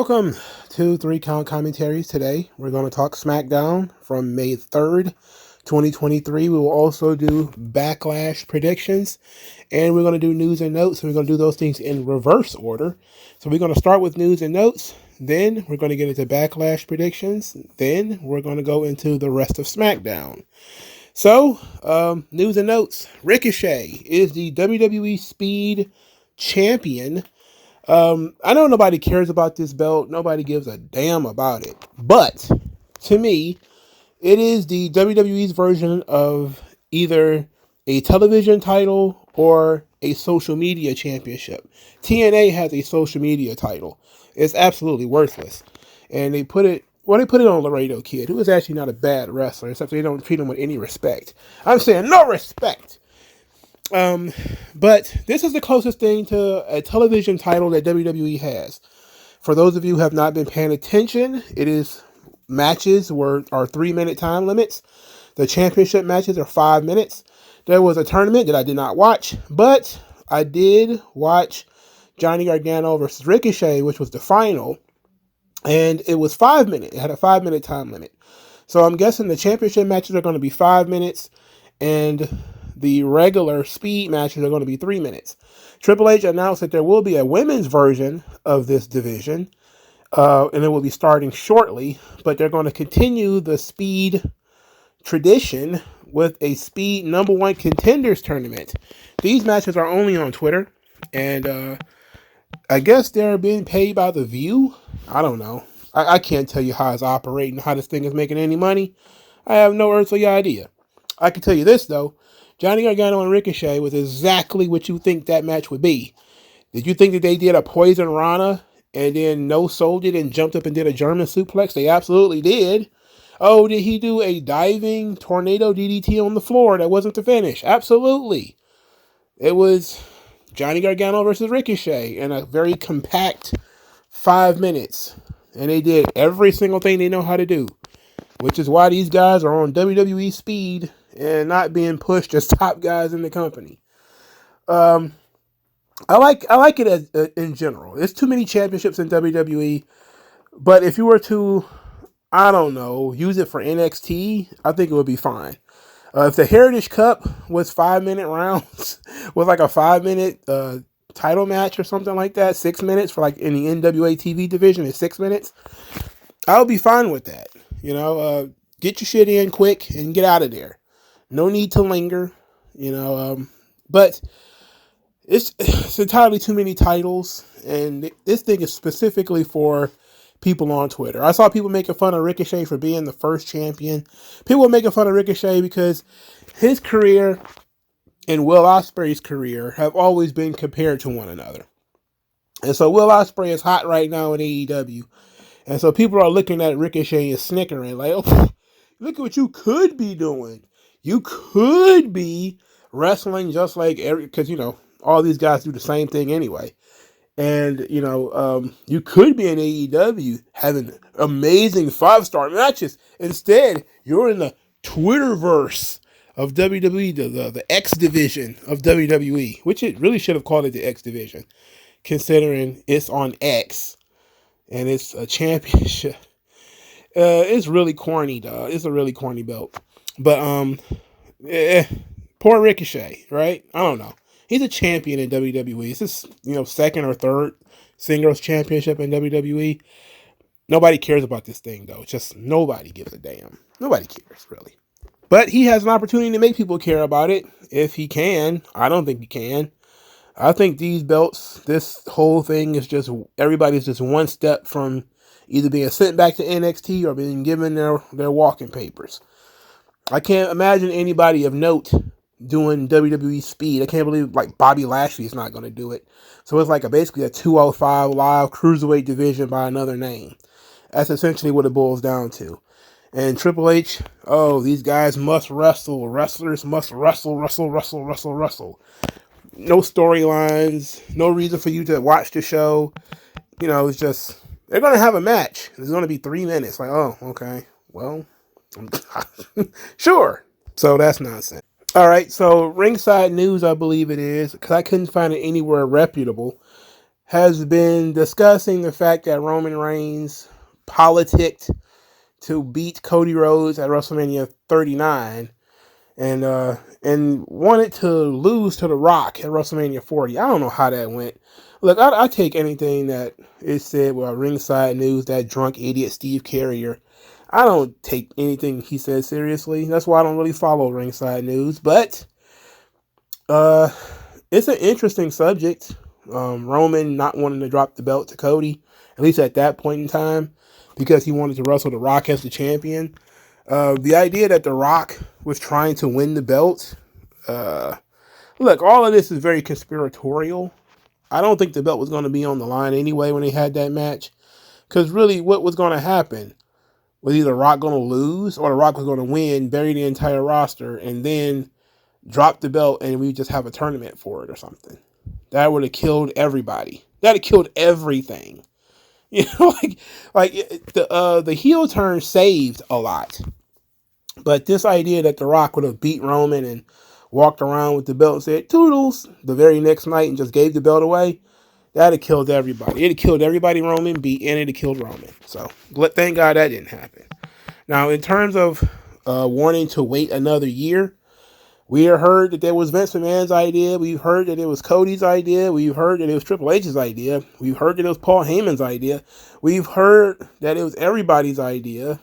Welcome to 3 Count Commentaries. Today we're going to talk Smackdown from May 3rd, 2023. We will also do Backlash predictions, and we're going to do news and notes, and we're going to do those things in reverse order. So we're going to start with news and notes, then we're going to get into Backlash predictions, then we're going to go into the rest of Smackdown. So, news and notes. Ricochet is the WWE Speed Champion. I know nobody cares about this belt. Nobody gives a damn about it. But, to me, it is the WWE's version of either a television title or a social media championship. TNA has a social media title. It's absolutely worthless. And they put it on Laredo Kid, who is actually not a bad wrestler, except they don't treat him with any respect. I'm saying no respect. But this is the closest thing to a television title that WWE has. For those of you who have not been paying attention, it is matches are 3-minute time limits. The championship matches are 5 minutes. There was a tournament that I did not watch, but I did watch Johnny Gargano versus Ricochet, which was the final, and it was 5 minutes. It had a 5-minute time limit. So I'm guessing the championship matches are going to be 5 minutes, and the regular speed matches are going to be 3 minutes. Triple H announced that there will be a women's version of this division, and it will be starting shortly, but they're going to continue the speed tradition with a speed number 1 contenders tournament. These matches are only on Twitter, and I guess they're being paid by The View. I don't know. I can't tell you how it's operating, how this thing is making any money. I have no earthly idea. I can tell you this, though. Johnny Gargano and Ricochet was exactly what you think that match would be. Did you think that they did a Poison Rana and then no-sold it and jumped up and did a German suplex? They absolutely did. Oh, did he do a diving tornado DDT on the floor that wasn't the finish? Absolutely. It was Johnny Gargano versus Ricochet in a very compact 5 minutes. And they did every single thing they know how to do, which is why these guys are on WWE Speed and not being pushed as top guys in the company. I like it as, in general. There's too many championships in WWE, but if you were to, I don't know, use it for NXT, I think it would be fine. If the Heritage Cup was 5-minute rounds, with like a 5-minute title match or something like that, 6 minutes for like in the NWA TV division is 6 minutes, I would be fine with that. You know, get your shit in quick and get out of there. No need to linger, you know, but it's entirely too many titles, and this thing is specifically for people on Twitter. I saw people making fun of Ricochet for being the first champion. People were making fun of Ricochet because his career and Will Ospreay's career have always been compared to one another. And so Will Ospreay is hot right now in AEW. And so people are looking at Ricochet and snickering like, oh, look at what you could be doing. You could be wrestling just like because, you know, all these guys do the same thing anyway. And, you know, you could be in AEW having amazing 5-star matches. Instead, you're in the Twitterverse of WWE, the X division of WWE, which it really should have called it the X division, considering it's on X and it's a championship. It's really corny, dog. It's a really corny belt. But, poor Ricochet, right? I don't know. He's a champion in WWE. It's his, you know, 2nd or 3rd singles championship in WWE. Nobody cares about this thing, though. Just nobody gives a damn. Nobody cares, really. But he has an opportunity to make people care about it if he can. I don't think he can. I think these belts, this whole thing is just, everybody's just one step from either being sent back to NXT or being given their walking papers. I can't imagine anybody of note doing WWE Speed. I can't believe like Bobby Lashley is not going to do it. So it's like basically a 205 live cruiserweight division by another name. That's essentially what it boils down to. And Triple H, oh, these guys must wrestle. Wrestlers must wrestle. No storylines. No reason for you to watch the show. You know, it's just, they're going to have a match. It's going to be 3 minutes. Like, oh, okay. Well, sure. So that's nonsense. All right, so Ringside News, I believe it is, because I couldn't find it anywhere reputable, has been discussing the fact that Roman Reigns politicked to beat Cody Rhodes at WrestleMania 39 and wanted to lose to The Rock at WrestleMania 40. I don't know how that went. Look, I take anything that is said with Ringside News, that drunk idiot Steve Carrier. I don't take anything he says seriously. That's why I don't really follow Ringside News. But it's an interesting subject. Roman not wanting to drop the belt to Cody, at least at that point in time, because he wanted to wrestle The Rock as the champion. The idea that The Rock was trying to win the belt, look, all of this is very conspiratorial. I don't think the belt was going to be on the line anyway when they had that match, because really what was going to happen was either Rock going to lose or The Rock was going to win, bury the entire roster, and then drop the belt and we just have a tournament for it or something. That would have killed everybody. That would have killed everything. You know, like the heel turn saved a lot. But this idea that The Rock would have beat Roman and walked around with the belt and said, "Toodles," the very next night and just gave the belt away, that'd have killed everybody. It'd have killed everybody Roman beat, and it'd have killed Roman. So, thank God that didn't happen. Now, in terms of wanting to wait another year, we have heard that there was Vince McMahon's idea. We've heard that it was Cody's idea. We've heard that it was Triple H's idea. We've heard that it was Paul Heyman's idea. We've heard that it was everybody's idea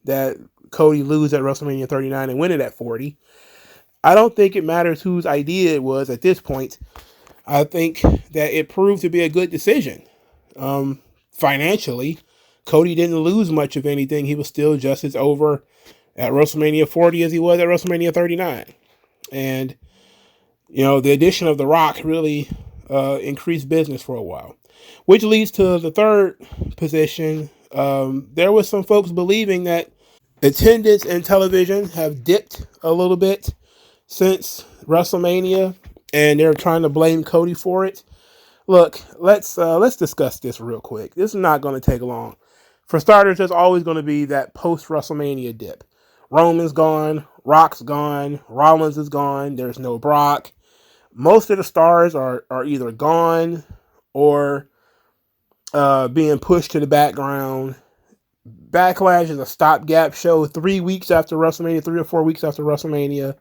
that Cody lose at WrestleMania 39 and win it at 40. I don't think it matters whose idea it was at this point. I think that it proved to be a good decision. Financially, Cody didn't lose much of anything. He was still just as over at WrestleMania 40 as he was at WrestleMania 39. And, you know, the addition of The Rock really increased business for a while. Which leads to the third position. There was some folks believing that attendance and television have dipped a little bit since WrestleMania, and they're trying to blame Cody for it. Look, let's discuss this real quick. This is not going to take long. For starters, there's always going to be that post-WrestleMania dip. Roman's gone, Rock's gone, Rollins is gone, there's no Brock. Most of the stars are either gone or being pushed to the background. Backlash is a stopgap show 3 weeks after WrestleMania, 3 or 4 weeks after WrestleMania.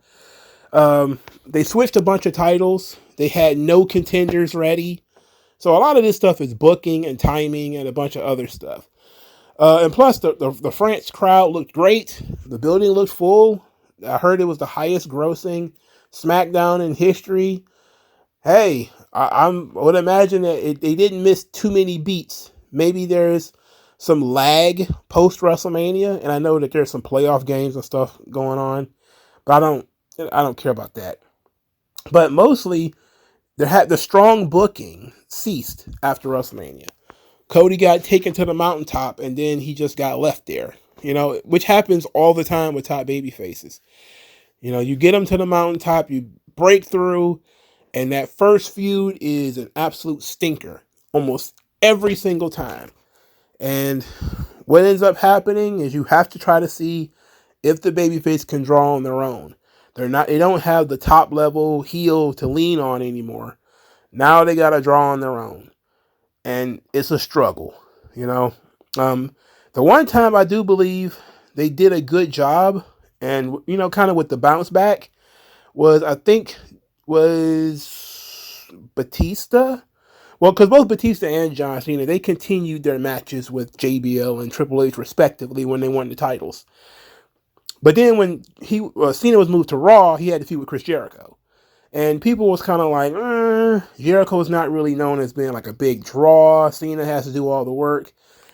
They switched a bunch of titles. They had no contenders ready. So a lot of this stuff is booking and timing and a bunch of other stuff. And plus, the France crowd looked great. The building looked full. I heard it was the highest grossing Smackdown in history. Hey, I would imagine that they didn't miss too many beats. Maybe there's some lag post-WrestleMania, and I know that there's some playoff games and stuff going on, but I don't care about that. But mostly, the strong booking ceased after WrestleMania. Cody got taken to the mountaintop, and then he just got left there. You know, which happens all the time with top baby faces. You know, you get them to the mountaintop, you break through, and that first feud is an absolute stinker almost every single time. And what ends up happening is you have to try to see if the babyface can draw on their own. They don't have the top level heel to lean on anymore. Now they got to draw on their own. And it's a struggle, you know. The one time I do believe they did a good job, and, you know, kind of with the bounce back, was Batista. Well, because both Batista and John Cena, they continued their matches with JBL and Triple H respectively when they won the titles. But then when Cena was moved to Raw, he had to feud with Chris Jericho. And people was kind of like, Jericho's not really known as being like a big draw. Cena has to do all the work.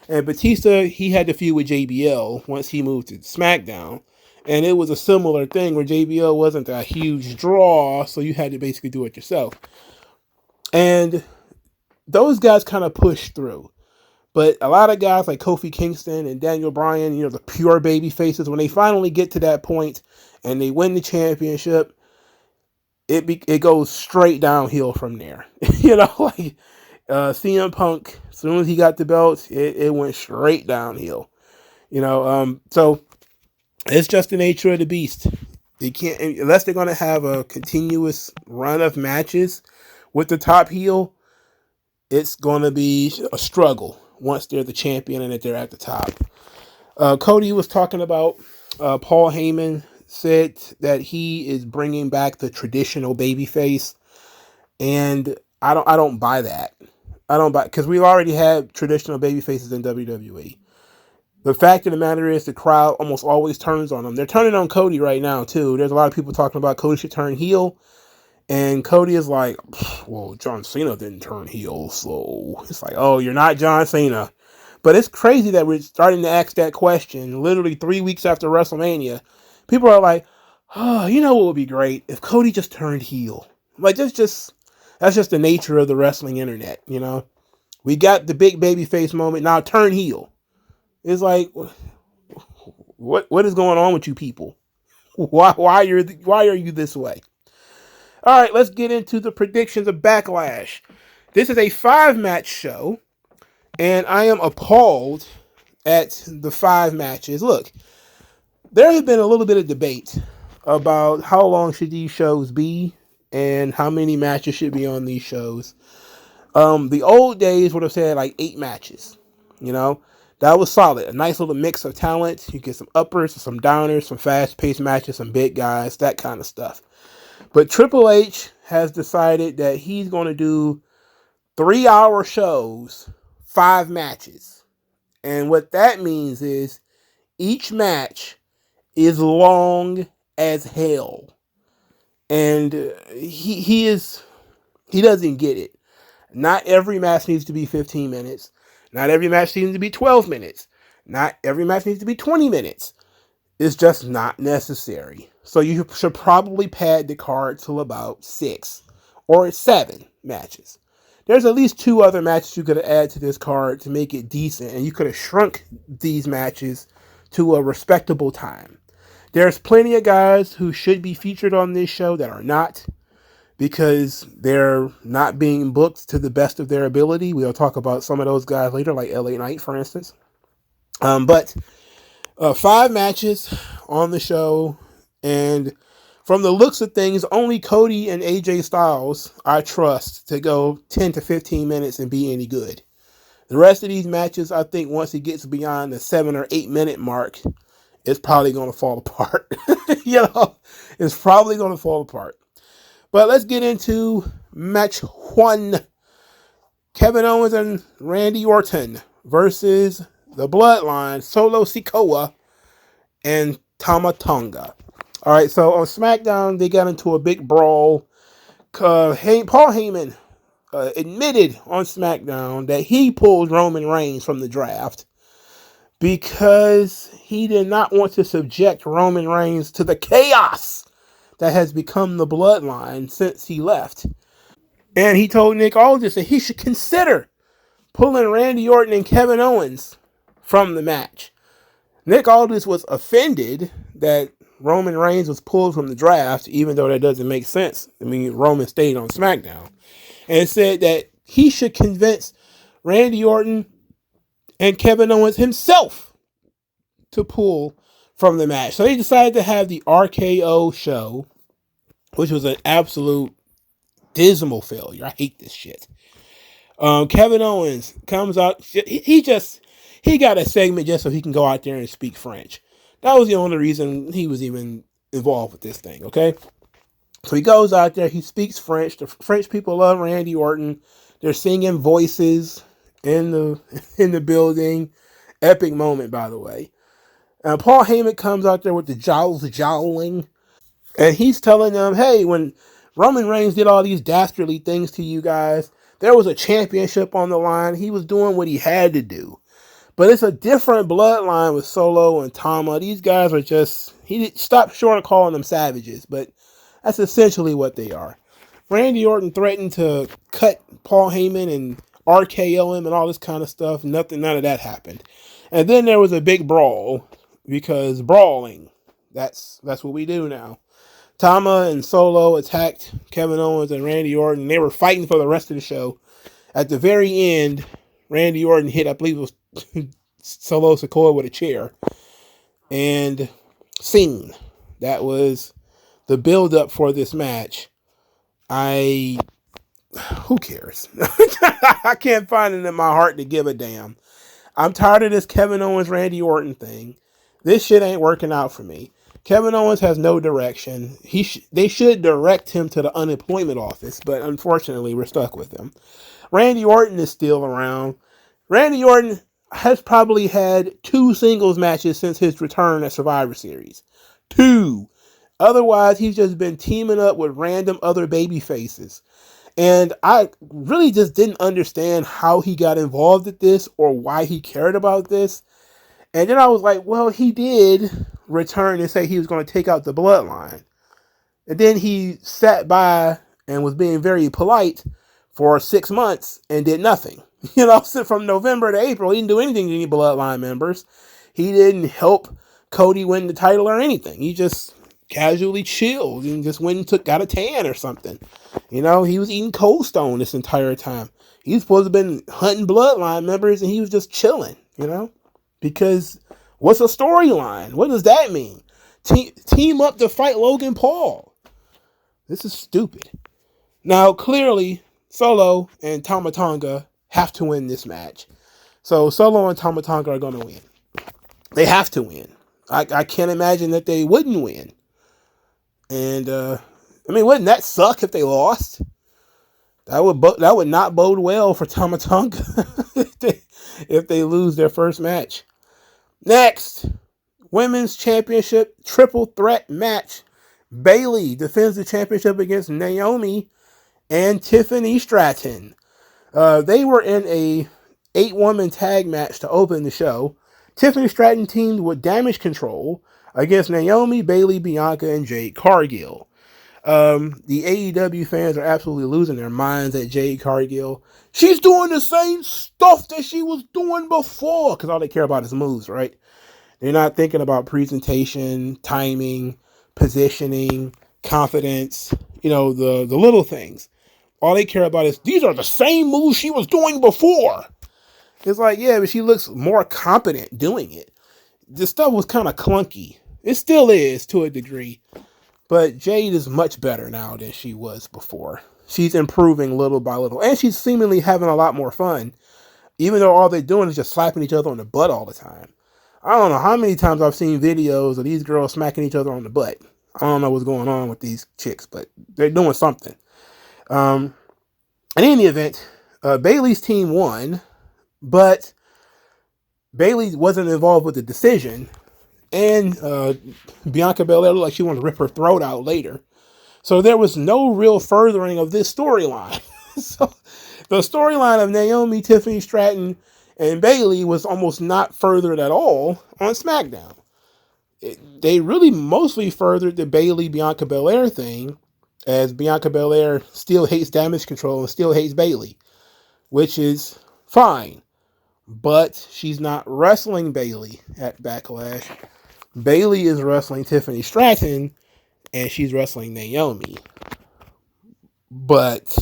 And Batista, he had to feud with JBL once he moved to SmackDown. And it was a similar thing where JBL wasn't a huge draw, so you had to basically do it yourself. And those guys kind of pushed through. But a lot of guys like Kofi Kingston and Daniel Bryan, you know, the pure baby faces, when they finally get to that point and they win the championship, it goes straight downhill from there. You know, like CM Punk, as soon as he got the belt, it went straight downhill. You know, so it's just the nature of the beast. They can't, unless they're going to have a continuous run of matches with the top heel, it's going to be a struggle once they're the champion and that they're at the top. Cody was talking about Paul Heyman said that he is bringing back the traditional babyface, and I don't buy that. I don't buy, because we've already had traditional babyfaces in WWE. The fact of the matter is the crowd almost always turns on them. They're turning on Cody right now too. There's a lot of people talking about Cody should turn heel, and Cody is like, well, John Cena didn't turn heel, so it's like, oh, you're not John Cena. But it's crazy that we're starting to ask that question literally 3 weeks after WrestleMania. People are like, oh, you know what would be great if Cody just turned heel. Like, that's just the nature of the wrestling internet, you know. We got the big baby face moment, now turn heel. It's like, what is going on with you people? Why are you this way? All right, let's get into the predictions of Backlash. This is a 5-match show, and I am appalled at the 5 matches. Look, there has been a little bit of debate about how long should these shows be and how many matches should be on these shows. The old days would have said like 8 matches. You know, that was solid. A nice little mix of talent. You get some uppers, some downers, some fast-paced matches, some big guys, that kind of stuff. But Triple H has decided that he's going to do 3-hour shows, 5 matches. And what that means is each match is long as hell. And he doesn't get it. Not every match needs to be 15 minutes. Not every match needs to be 12 minutes. Not every match needs to be 20 minutes. It's just not necessary. So you should probably pad the card to about 6 or 7 matches. There's at least 2 other matches you could add to this card to make it decent, and you could have shrunk these matches to a respectable time. There's plenty of guys who should be featured on this show that are not, because they're not being booked to the best of their ability. We'll talk about some of those guys later, like LA Knight, for instance. But 5 matches on the show, and from the looks of things, only Cody and AJ Styles I trust to go 10 to 15 minutes and be any good. The rest of these matches, I think once it gets beyond the 7 or 8 minute mark, it's probably going to fall apart. It's probably going to fall apart. But let's get into match 1. Kevin Owens and Randy Orton versus the Bloodline, Solo Sikoa and Tama Tonga. All right, so on SmackDown, they got into a big brawl. Paul Heyman admitted on SmackDown that he pulled Roman Reigns from the draft because he did not want to subject Roman Reigns to the chaos that has become the Bloodline since he left. And he told Nick Aldis that he should consider pulling Randy Orton and Kevin Owens from the match. Nick Aldis was offended that Roman Reigns was pulled from the draft, even though that doesn't make sense. I mean, Roman stayed on SmackDown. And said that he should convince Randy Orton and Kevin Owens himself to pull from the match. So they decided to have the RKO show, which was an absolute dismal failure. I hate this shit. Kevin Owens comes out. He got a segment just so he can go out there and speak French. That was the only reason he was even involved with this thing, okay? So he goes out there, he speaks French. The French people love Randy Orton. They're singing voices in the building. Epic moment, by the way. Paul Heyman comes out there with the jowling. And he's telling them, hey, when Roman Reigns did all these dastardly things to you guys, there was a championship on the line. He was doing what he had to do. But it's a different bloodline with Solo and Tama. These guys are just, he stopped short of calling them savages, but that's essentially what they are. Randy Orton threatened to cut Paul Heyman and RKO him and all this kind of stuff. None of that happened. And then there was a big brawl, because brawling, that's what we do now. Tama and Solo attacked Kevin Owens and Randy Orton. They were fighting for the rest of the show. At the very end, Randy Orton hit, I believe it was Solo Sikoa with a chair. And scene. That was the build-up for this match. I who cares? I can't find it in my heart to give a damn. I'm tired of this Kevin Owens, Randy Orton thing. This shit ain't working out for me. Kevin Owens has no direction. They should direct him to the unemployment office, but unfortunately, we're stuck with him. Randy Orton is still around. Randy Orton has probably had 2 singles matches since his return at Survivor Series. 2. Otherwise, he's just been teaming up with random other baby faces. And I really just didn't understand how he got involved with this or why he cared about this. And then I was like, well, he did return and say he was going to take out the bloodline. And then he sat by and was being very polite for 6 months and did nothing. So from November to April, he didn't do anything to any bloodline members. He didn't help Cody win the title or anything. He just casually chilled and just went and got a tan or something. He was eating Cold Stone this entire time. He's supposed to have been hunting bloodline members and he was just chilling, because what's a storyline? What does that mean? Team up to fight Logan Paul. This is stupid. Now, clearly, Solo and Tama Tonga have to win this match. So Solo and Tama Tonga are going to win. They have to win. I can't imagine that they wouldn't win. And, wouldn't that suck if they lost? That would not bode well for Tama Tonga if they lose their first match. Next, Women's Championship Triple Threat match. Bayley defends the championship against Naomi and Tiffany Stratton. They were in a 8-woman tag match to open the show. Tiffany Stratton teamed with Damage Control against Naomi, Bayley, Bianca, and Jade Cargill. The AEW fans are absolutely losing their minds at Jade Cargill. She's doing the same stuff that she was doing before, because all they care about is moves, right? They're not thinking about presentation, timing, positioning, confidence, the little things. All they care about is, these are the same moves she was doing before. It's like, yeah, but she looks more competent doing it. The stuff was kind of clunky. It still is to a degree. But Jade is much better now than she was before. She's improving little by little. And she's seemingly having a lot more fun. Even though all they're doing is just slapping each other on the butt all the time. I don't know how many times I've seen videos of these girls smacking each other on the butt. I don't know what's going on with these chicks, but they're doing something. In any event, Bayley's team won, but Bayley wasn't involved with the decision, and Bianca Belair looked like she wanted to rip her throat out later. So there was no real furthering of this storyline. So the storyline of Naomi, Tiffany Stratton, and Bayley was almost not furthered at all on SmackDown. They really mostly furthered the Bayley-Bianca Belair thing, as Bianca Belair still hates Damage Control and still hates Bayley, which is fine. But she's not wrestling Bayley at Backlash. Bayley is wrestling Tiffany Stratton, and she's wrestling Naomi. But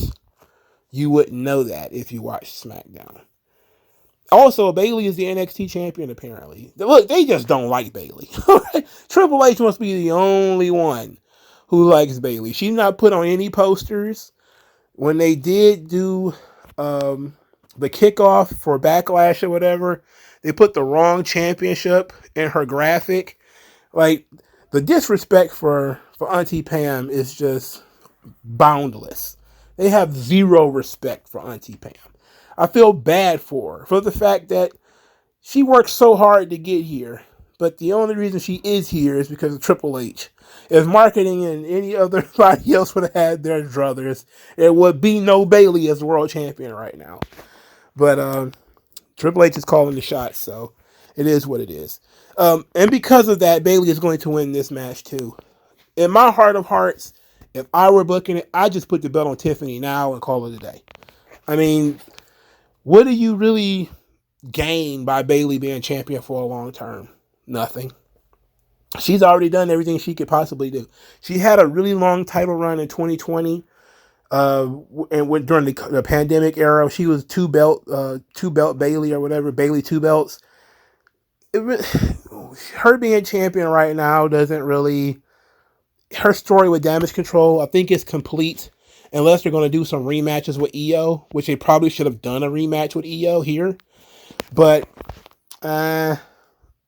you wouldn't know that if you watched SmackDown. Also, Bayley is the NXT champion, apparently. Look, they just don't like Bayley. Triple H must be the only one who likes Bayley. She's not put on any posters. When they did do the kickoff for Backlash or whatever, they put the wrong championship in her graphic. Like, the disrespect for Auntie Pam is just boundless. They have zero respect for Auntie Pam. I feel bad for her, for the fact that she worked so hard to get here, but the only reason she is here is because of Triple H. If marketing and any other body else would have had their druthers, there would be no Bayley as world champion right now. But Triple H is calling the shots, so it is what it is. And because of that, Bayley is going to win this match too. In my heart of hearts, if I were booking it, I'd just put the belt on Tiffany now and call it a day. I mean, what do you really gain by Bayley being champion for a long term? Nothing. She's already done everything she could possibly do. She had a really long title run in 2020, and went during the pandemic era. She was two belt Bayley or whatever, Bayley 2 belts. Her being champion right now doesn't really. Her story with Damage Control, I think, is complete. unless they're going to do some rematches with EO, which they probably should have done a rematch with EO here. But,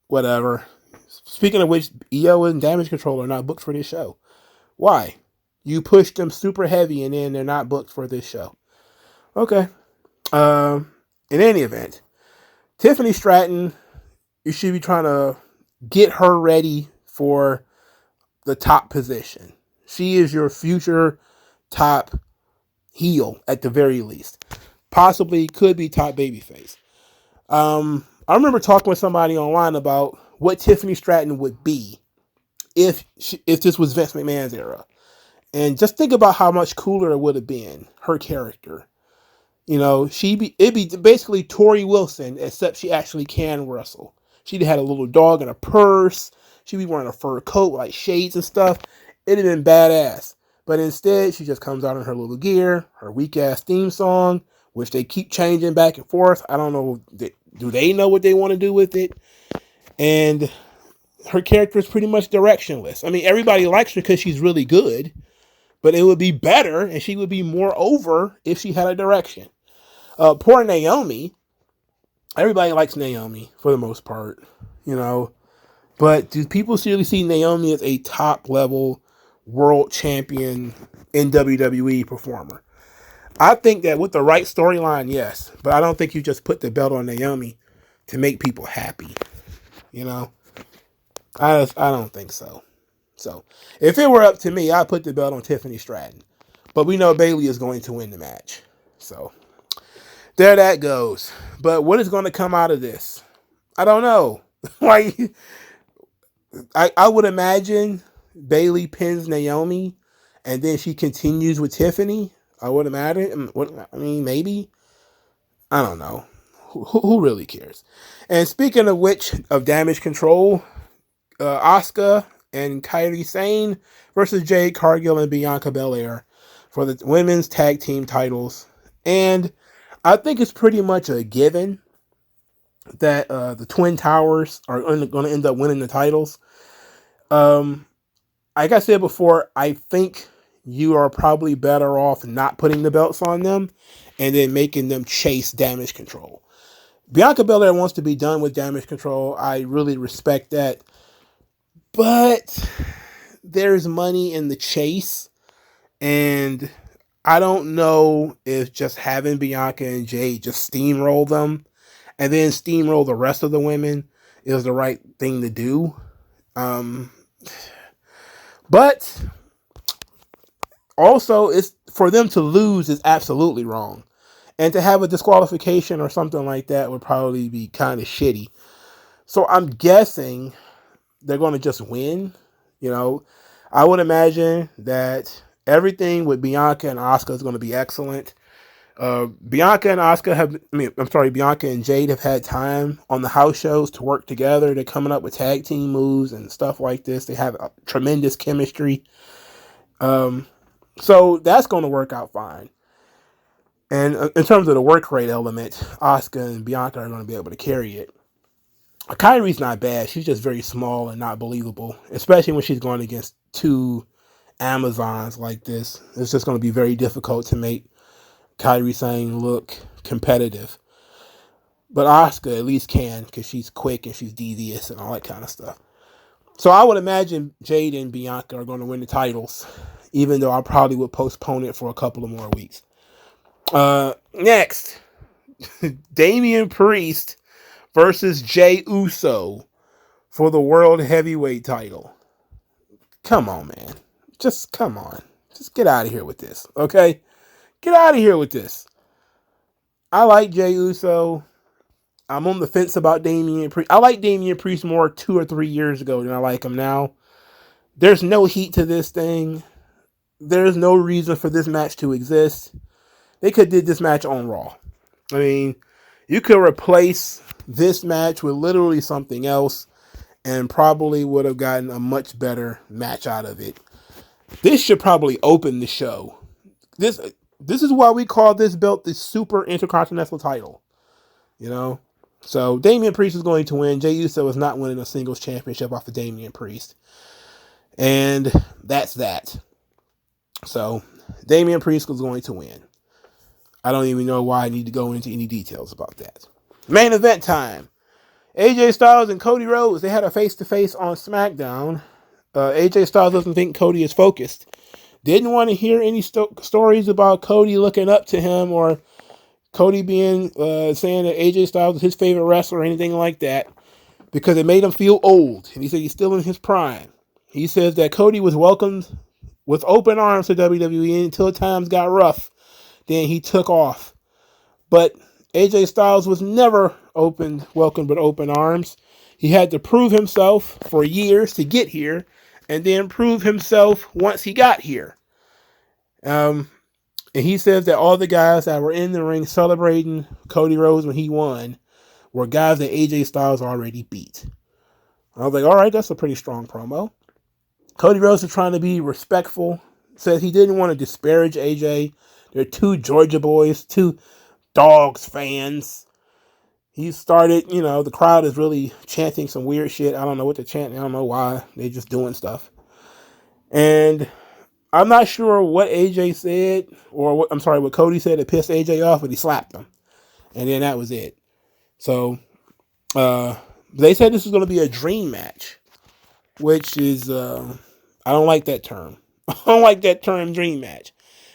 whatever. Speaking of which, EO and Damage Control are not booked for this show. Why? You pushed them super heavy and then they're not booked for this show. Okay. In any event, Tiffany Stratton, you should be trying to get her ready for the top position. She is your future top heel at the very least. Possibly could be top babyface. I remember talking with somebody online about what Tiffany Stratton would be if this was Vince McMahon's era. And just think about how much cooler it would have been, her character. You know, it'd be basically Tori Wilson, except she actually can wrestle. She'd had a little dog in a purse. She'd be wearing a fur coat, like shades and stuff. It'd have been badass. But instead, she just comes out in her little gear, her weak-ass theme song, which they keep changing back and forth. I don't know, do they know what they want to do with it? And her character is pretty much directionless. I mean, everybody likes her because she's really good, but it would be better and she would be more over if she had a direction. Poor Naomi. Everybody likes Naomi for the most part, you know. But do people seriously see Naomi as a top-level world champion in WWE performer? I think that with the right storyline, yes. But I don't think you just put the belt on Naomi to make people happy. You know? I don't think so. So, if it were up to me, I'd put the belt on Tiffany Stratton. But we know Bayley is going to win the match. So, there that goes. But what is going to come out of this? I don't know. Like, I would imagine Bayley pins Naomi and then she continues with Tiffany. I would imagine. I mean, maybe. I don't know. Who really cares? And speaking of which, of Damage Control, Asuka and Kairi Sane versus Jade Cargill and Bianca Belair for the women's tag team titles. And I think it's pretty much a given that the Twin Towers are going to end up winning the titles. Like I said before, I think you are probably better off not putting the belts on them and then making them chase Damage Control. Bianca Belair wants to be done with Damage Control. I really respect that. But there's money in the chase. And I don't know if just having Bianca and Jade just steamroll them and then steamroll the rest of the women is the right thing to do. But also, it's for them to lose is absolutely wrong. And to have a disqualification or something like that would probably be kind of shitty. So I'm guessing they're going to just win. You know, I would imagine that everything with Bianca and Asuka is going to be excellent. Bianca and Jade have had time on the house shows to work together. They're coming up with tag team moves and stuff like this. They have a tremendous chemistry. So that's going to work out fine. And in terms of the work rate element, Asuka and Bianca are going to be able to carry it. Kairi's not bad. She's just very small and not believable, especially when she's going against two Amazons like this. It's just going to be very difficult to make Kairi Sane look competitive. But Asuka at least can, because she's quick and she's devious and all that kind of stuff. So I would imagine Jade and Bianca are going to win the titles, even though I probably would postpone it for a couple of more weeks. Next, Damian Priest versus Jey Uso for the World Heavyweight title. Come on, man. Just come on. Just get out of here with this, okay? Get out of here with this. I like Jey Uso. I'm on the fence about Damian Priest. I like Damian Priest more 2 or 3 years ago than I like him now. There's no heat to this thing. There's no reason for this match to exist. They could have did this match on Raw. I mean, you could replace this match with literally something else and probably would have gotten a much better match out of it. This should probably open the show. This is why we call this belt the Super Intercontinental title. You know? So, Damian Priest is going to win. Jey Uso is not winning a singles championship off of Damian Priest. And that's that. So, Damian Priest was going to win. I don't even know why I need to go into any details about that. Main event time. AJ Styles and Cody Rhodes, they had a face-to-face on Smackdown. AJ Styles doesn't think Cody is focused. Didn't want to hear any stories about Cody looking up to him or Cody being saying that AJ Styles is his favorite wrestler or anything like that, because it made him feel old. And he said he's still in his prime. He says that Cody was welcomed with open arms to WWE until times got rough. Then he took off. But AJ Styles was never welcomed with open arms. He had to prove himself for years to get here, and then prove himself once he got here. And he says that all the guys that were in the ring celebrating Cody Rhodes when he won were guys that AJ Styles already beat. I was like, all right, that's a pretty strong promo. Cody Rhodes is trying to be respectful. Says he didn't want to disparage AJ. They're two Georgia boys, two Dogs fans. He started, the crowd is really chanting some weird shit. I don't know what they're chanting. I don't know why. They're just doing stuff. And I'm not sure what AJ said, or what Cody said that pissed AJ off, but he slapped him. And then that was it. So, they said this is going to be a dream match, which is, I don't like that term. I don't like that term, dream match.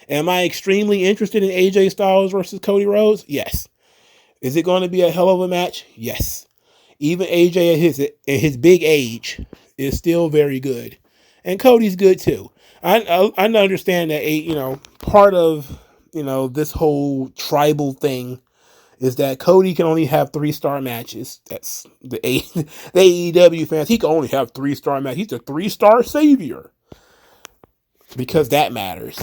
Am I extremely interested in AJ Styles versus Cody Rhodes? Yes. Is it going to be a hell of a match? Yes. Even AJ at his big age is still very good. And Cody's good too. I understand that, part of, this whole tribal thing is that Cody can only have 3-star matches. That's the AEW fans. He can only have 3-star matches. He's a 3-star savior. Because that matters.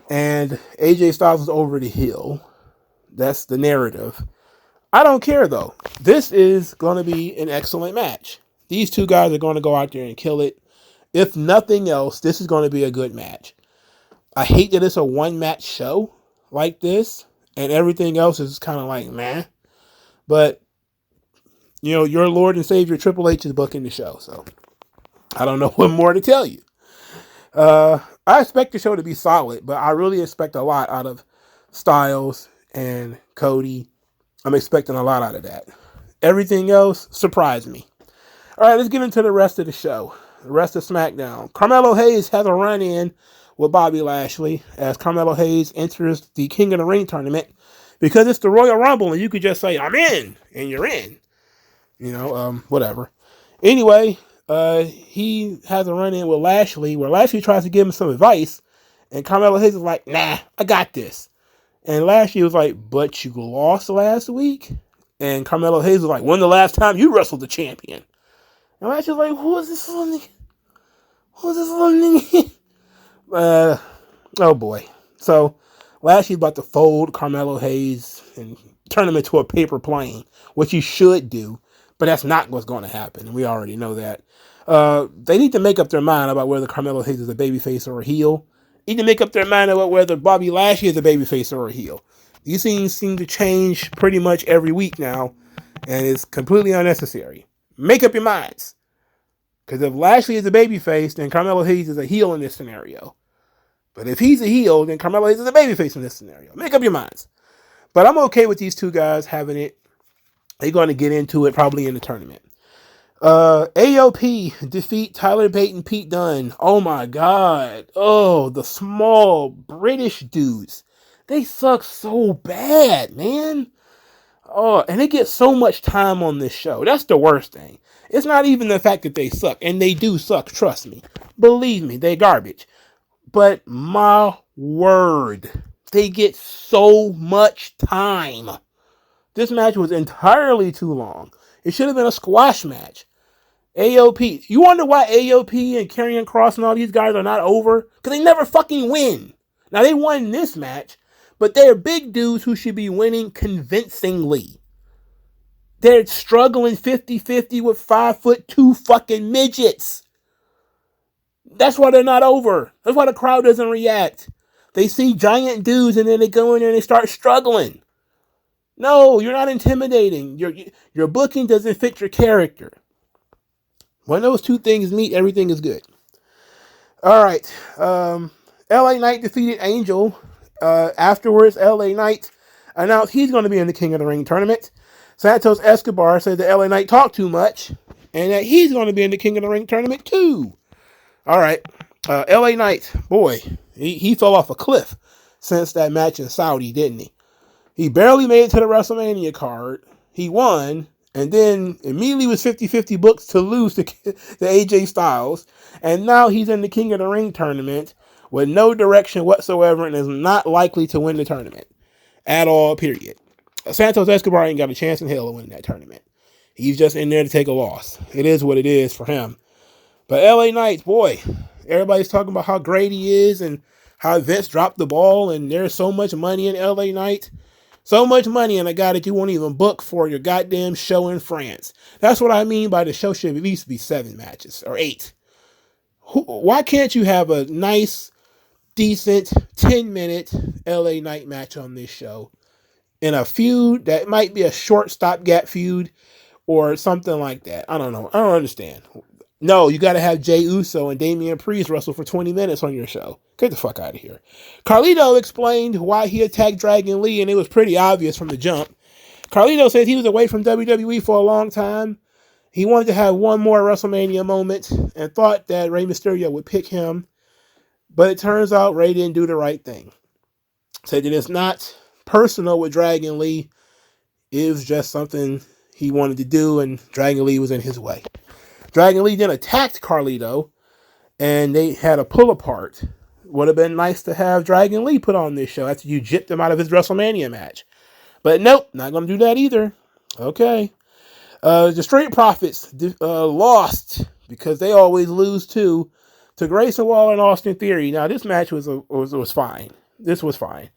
And AJ Styles is over the hill. That's the narrative. I don't care, though. This is going to be an excellent match. These two guys are going to go out there and kill it. If nothing else, this is going to be a good match. I hate that it's a one-match show like this, and everything else is kind of like, meh. But, your Lord and Savior Triple H is booking the show, so I don't know what more to tell you. I expect the show to be solid, but I really expect a lot out of Styles and Cody. I'm expecting a lot out of that. Everything else surprised me. All right, let's get into the rest of the show. The rest of SmackDown. Carmelo Hayes has a run-in with Bobby Lashley as Carmelo Hayes enters the King of the Ring tournament because it's the Royal Rumble and you could just say, I'm in, and you're in. Whatever. Anyway, he has a run-in with Lashley where Lashley tries to give him some advice and Carmelo Hayes is like, nah, I got this. And Lashley was like, but you lost last week? And Carmelo Hayes was like, when the last time you wrestled the champion? And Lashley was like, who is this little nigga? Who's this little nigga? Oh boy. So, Lashley's about to fold Carmelo Hayes and turn him into a paper plane, which he should do, but that's not what's going to happen, and we already know that. They need to make up their mind about whether Carmelo Hayes is a babyface or a heel. They need to make up their mind about whether Bobby Lashley is a babyface or a heel. These things seem to change pretty much every week now, and it's completely unnecessary. Make up your minds. Because if Lashley is a babyface, then Carmelo Hayes is a heel in this scenario. But if he's a heel, then Carmelo Hayes is a babyface in this scenario. Make up your minds. But I'm okay with these two guys having it. They're going to get into it probably in the tournament. AOP defeat Tyler Bate and Pete Dunne. Oh my God. Oh, the small British dudes. They suck so bad, man. Oh, and they get so much time on this show. That's the worst thing. It's not even the fact that they suck. And they do suck, trust me. Believe me, they garbage. But my word, they get so much time. This match was entirely too long. It should have been a squash match. AOP. You wonder why AOP and Karrion Kross and all these guys are not over? Because they never fucking win. Now, they won this match, but they're big dudes who should be winning convincingly. They're struggling 50-50 with 5'2" fucking midgets. That's why they're not over. That's why the crowd doesn't react. They see giant dudes and then they go in there and they start struggling. No, you're not intimidating. Your booking doesn't fit your character. When those two things meet, everything is good. All right. LA Knight defeated Angel. Afterwards, LA Knight announced he's going to be in the King of the Ring tournament. Santos Escobar said that LA Knight talked too much and that he's going to be in the King of the Ring tournament too. All right. LA Knight, boy, he fell off a cliff since that match in Saudi, didn't he? He barely made it to the WrestleMania card. He won, and then immediately was 50-50 booked to lose to AJ Styles. And now he's in the King of the Ring tournament with no direction whatsoever and is not likely to win the tournament at all, period. Santos Escobar ain't got a chance in hell to win that tournament. He's just in there to take a loss. It is what it is for him. But LA Knight, boy, everybody's talking about how great he is and how Vince dropped the ball and there's so much money in LA Knight. So much money in a guy that you won't even book for your goddamn show in France. That's what I mean by the show should at least be 7 matches or 8. Why can't you have a nice, decent 10-minute LA Knight match on this show in a feud that might be a short stopgap feud or something like that? I don't know. I don't understand. No, you got to have Jey Uso and Damian Priest wrestle for 20 minutes on your show. Get the fuck out of here. Carlito explained why he attacked Dragon Lee, and it was pretty obvious from the jump. Carlito said he was away from WWE for a long time. He wanted to have one more WrestleMania moment and thought that Rey Mysterio would pick him. But it turns out Rey didn't do the right thing. Said that it's not personal with Dragon Lee. It was just something he wanted to do, and Dragon Lee was in his way. Dragon Lee then attacked Carlito, and they had a pull apart. Would have been nice to have Dragon Lee put on this show after you gypped him out of his WrestleMania match. But nope, not going to do that either. Okay. The Street Profits lost, because they always lose too, to Grayson Waller and Austin Theory. Now, this match was fine. This was fine.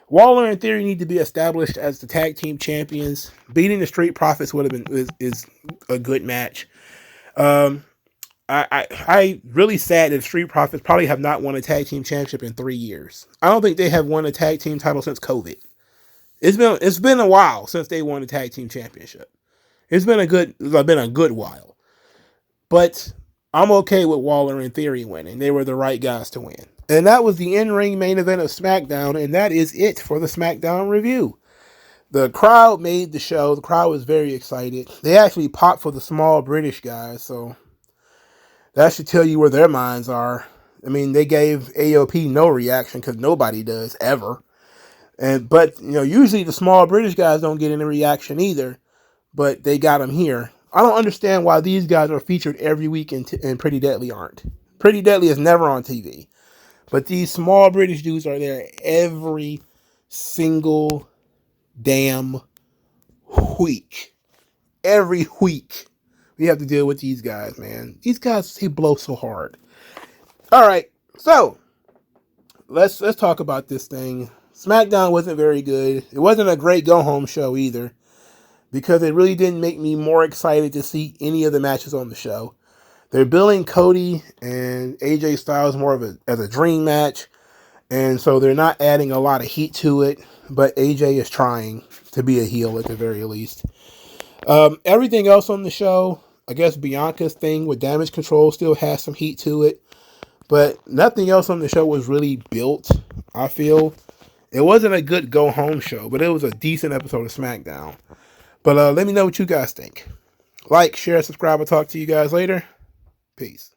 Waller and Theory need to be established as the tag team champions. Beating the Street Profits would have been is a good match. I really sad that Street Profits probably have not won a tag team championship in 3 years. I don't think they have won a tag team title since COVID. It's been a while since they won a tag team championship. It's been a good while. But I'm okay with Waller and Theory winning. They were the right guys to win. And that was the in-ring main event of SmackDown, and that is it for the SmackDown review. The crowd made the show. The crowd was very excited. They actually popped for the small British guys, so that should tell you where their minds are. I mean, they gave AOP no reaction because nobody does ever. But usually the small British guys don't get any reaction either, but they got them here. I don't understand why these guys are featured every week and Pretty Deadly aren't. Pretty Deadly is never on TV, but these small British dudes are there every single damn week. Every week we have to deal with these guys, man. These guys, they blow so hard. All right, so let's talk about this thing. SmackDown wasn't very good. It wasn't a great go-home show either, because it really didn't make me more excited to see any of the matches on the show. They're billing Cody and AJ Styles more as a dream match, and so they're not adding a lot of heat to it, but AJ is trying to be a heel at the very least. Everything else on the show, I guess Bianca's thing with Damage Control still has some heat to it, but nothing else on the show was really built, I feel. It wasn't a good go-home show, but it was a decent episode of SmackDown. But let me know what you guys think. Like, share, subscribe. I'll talk to you guys later. Peace.